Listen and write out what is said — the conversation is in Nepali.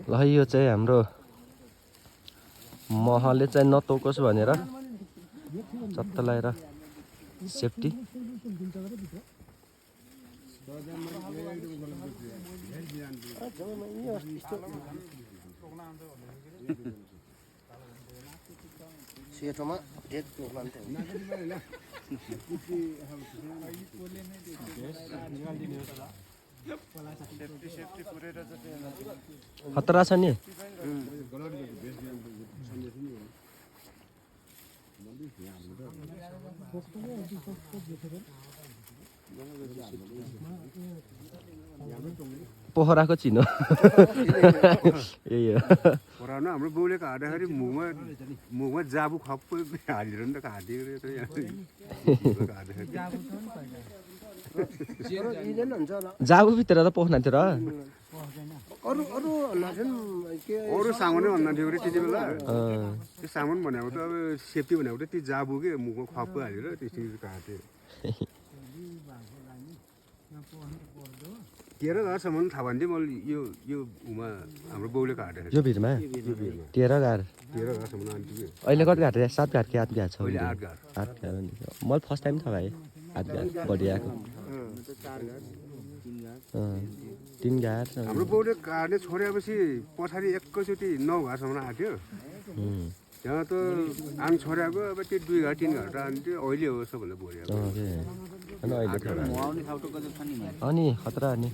ल यो चाहिँ हाम्रो महले चाहिँ नतोकोस् भनेर चत्त लगाएर सेफ्टी सेटोमा डेट प्रोग्राम खतरा छ नि पोखराको चिनो यही हो पुरानो हाम्रो बाउले काट्दाखेरि मुखमा जाबु खप्पै हालेर नि त काटिदिएको जाबुभित्र त पोख्न थियो र अरू सामानै भन्दा थियो अरे त्यति बेला त्यो सामान भनेको त अब सेफ्टी भनेको त त्यो जाबु के मुखमा खप्पै हालेर त्यसरी काट्यो 13 गारसम्म थाहा भन्थे मैले यो उमा हाम्रो बाउले काटेको यो भिरमा 13 गार 13 गारसम्म आन्टी अहिले कति घाट 7 घाट कि 8 घाट छ अहिले 8 गार 8 घाट मैले फर्स्ट टाइम थाहा पाएँ 8 घाट बढी आएको 3 घाट हाम्रो बाउले काट्ने छोडेपछि पछाडि एकैचोटि 9 घारसम्म आथ्यो त्यहाँ त आङ छोड्याएको अब त्यो 2 घाट 3 घाट आन्थ्यो अहिले हो सबभन्दा बढी अनि खतरा अनि